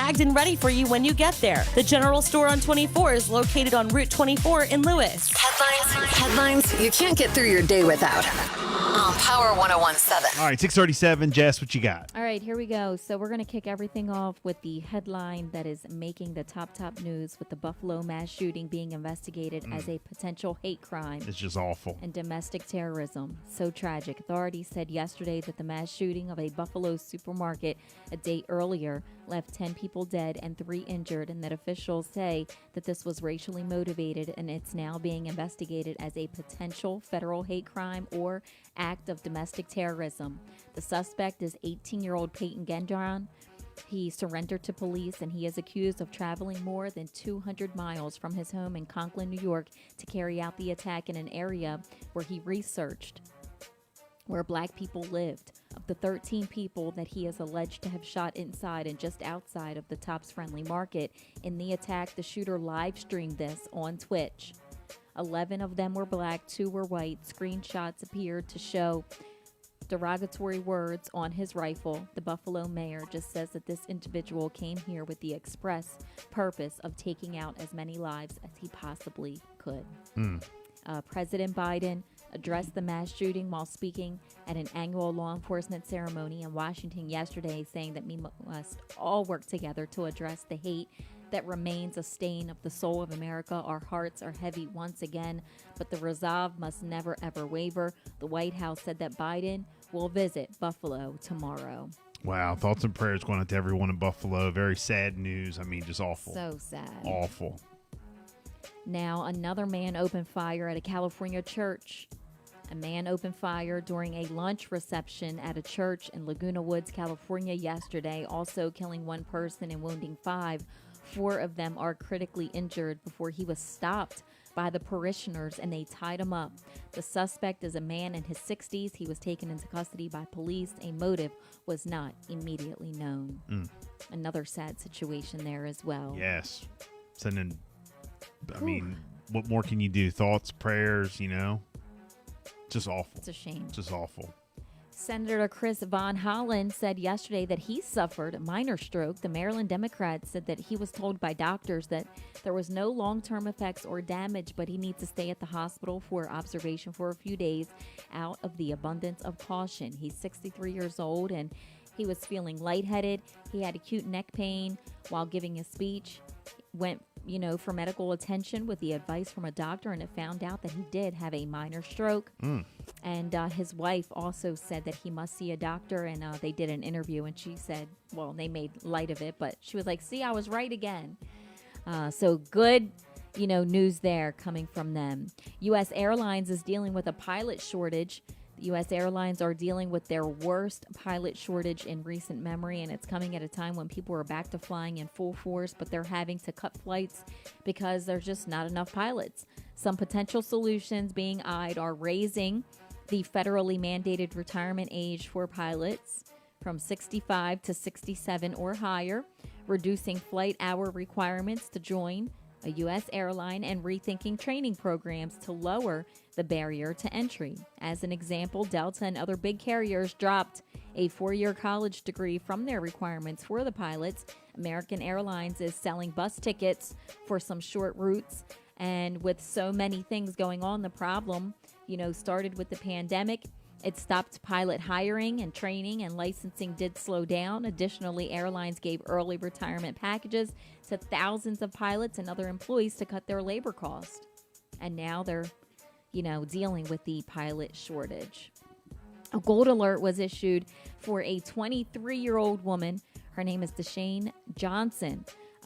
bagged and ready for you when you get there. The General Store on 24 is located on Route 24 in Lewis. Headlines you can't get through your day without. On Power 101.7. All right, 6:37. Jess, what you got? All right, here we go. So we're going to kick everything off with the headline that is making the top news with the Buffalo mass shooting being investigated as a potential hate crime. It's just awful. And domestic terrorism. So tragic. Authorities said yesterday that the mass shooting of a Buffalo supermarket a day earlier left 10 people dead and 3 injured, and that officials say that this was racially motivated and it's now being investigated as a potential federal hate crime or act of domestic terrorism. The suspect is 18-year-old Peyton Gendron. He surrendered to police, and he is accused of traveling more than 200 miles from his home in Conklin, New York, to carry out the attack in an area where he researched where black people lived. Of the 13 people that he is alleged to have shot inside and just outside of the Tops Friendly Market in the attack, the shooter live streamed this on Twitch. 11 of them were black, 2 were white. Screenshots appeared to show derogatory words on his rifle. The Buffalo mayor just says that this individual came here with the express purpose of taking out as many lives as he possibly could. President Biden addressed the mass shooting while speaking at an annual law enforcement ceremony in Washington yesterday, saying that we must all work together to address the hate that remains a stain of the soul of America. Our hearts are heavy once again, but the resolve must never, ever waver. The White House said that Biden will visit Buffalo tomorrow. Wow. Thoughts and prayers going out to everyone in Buffalo. Very sad news. I mean, just awful. So sad. Awful. Now, another man opened fire at a California church. A man opened fire during a lunch reception at a church in Laguna Woods, California yesterday, also killing 1 person and wounding 5. 4 of them are critically injured before he was stopped by the parishioners and they tied him up. The suspect is a man in his 60s. He was taken into custody by police. A motive was not immediately known. Another sad situation there as well. Yes. I mean, what more can you do? Thoughts, prayers, Just awful. It's a shame. Just awful. Senator Chris Von Holland said yesterday that he suffered a minor stroke. The Maryland Democrat said that he was told by doctors that there was no long-term effects or damage, but he needs to stay at the hospital for observation for a few days out of the abundance of caution. He's 63 years old, and he was feeling lightheaded. He had acute neck pain while giving a speech. Went for medical attention with the advice from a doctor, and it found out that he did have a minor stroke. And his wife also said that he must see a doctor, and they did an interview, and she said, well, they made light of it, but she was like, see, I was right again. So good, news there coming from them. U.S. Airlines is dealing with a pilot shortage. U.S. Airlines are dealing with their worst pilot shortage in recent memory, and it's coming at a time when people are back to flying in full force, but they're having to cut flights because there's just not enough pilots. Some potential solutions being eyed are raising the federally mandated retirement age for pilots from 65 to 67 or higher, reducing flight hour requirements to join a U.S. airline, and rethinking training programs to lower the barrier to entry. As an example, Delta and other big carriers dropped a 4-year college degree from their requirements for the pilots. American Airlines is selling bus tickets for some short routes. And with so many things going on, the problem, started with the pandemic. It stopped pilot hiring, and training and licensing did slow down. Additionally, airlines gave early retirement packages to thousands of pilots and other employees to cut their labor costs. And now they're, dealing with the pilot shortage. A gold alert was issued for a 23-year-old woman. Her name is Deshane Johnson.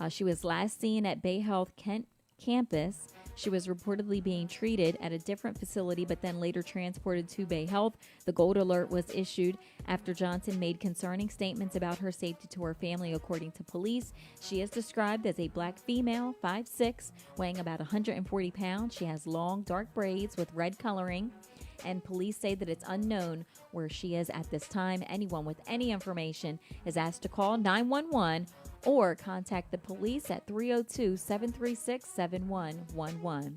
She was last seen at Bay Health Kent campus. She was reportedly being treated at a different facility, but then later transported to Bay Health. The gold alert was issued after Johnson made concerning statements about her safety to her family, according to police. She is described as a black female, 5'6", weighing about 140 pounds. She has long, dark braids with red coloring, and police say that it's unknown where she is at this time. Anyone with any information is asked to call 911 or contact the police at 302-736-7111.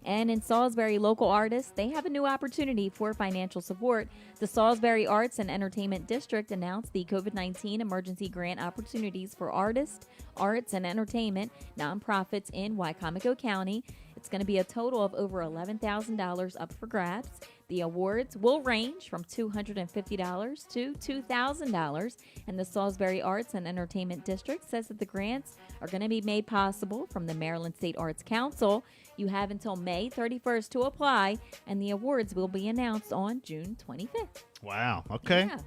And in Salisbury, local artists, they have a new opportunity for financial support. The Salisbury Arts and Entertainment District announced the COVID-19 emergency grant opportunities for artists, arts, and entertainment nonprofits in Wycomico County. It's going to be a total of over $11,000 up for grabs. The awards will range from $250 to $2,000, and the Salisbury Arts and Entertainment District says that the grants are going to be made possible from the Maryland State Arts Council. You have until May 31st to apply, and the awards will be announced on June 25th. Wow. Okay. Yeah.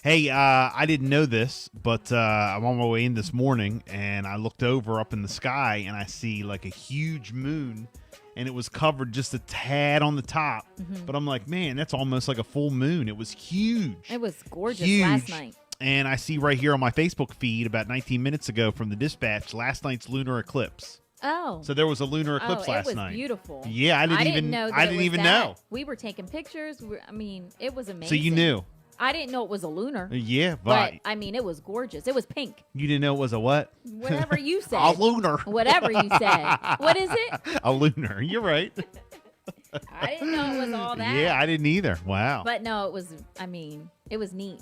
Hey, I didn't know this, but I'm on my way in this morning, and I looked over up in the sky, and I see like a huge moon, and it was covered just a tad on the top. Mm-hmm. But I'm like, man, that's almost like a full moon. It was huge. It was gorgeous Huge. last night. And I see right here on my Facebook feed about 19 minutes ago from the Dispatch, last night's lunar eclipse. Oh. So there was a lunar eclipse last it was night. Beautiful. Yeah, I didn't even know. We were taking pictures. It was amazing. So you knew. I didn't know it was a lunar. Yeah, but it was gorgeous. It was pink. You didn't know it was a what? Whatever you said. A lunar. Whatever you said. What is it? A lunar. You're right. I didn't know it was all that. Yeah, I didn't either. Wow. But no, it was neat.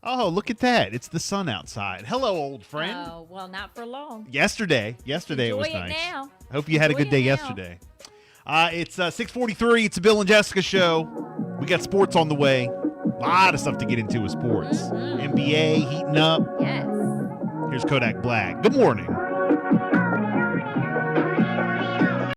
Oh, look at that. It's the sun outside. Hello, old friend. Oh, well, not for long. Yesterday it was Enjoy nice. Now. Hope you had a good day yesterday. It's 6:43. It's a Bill and Jessica show. We got sports on the way. A lot of stuff to get into with sports. NBA heating up. Yes. Here's Kodak Black. Good morning.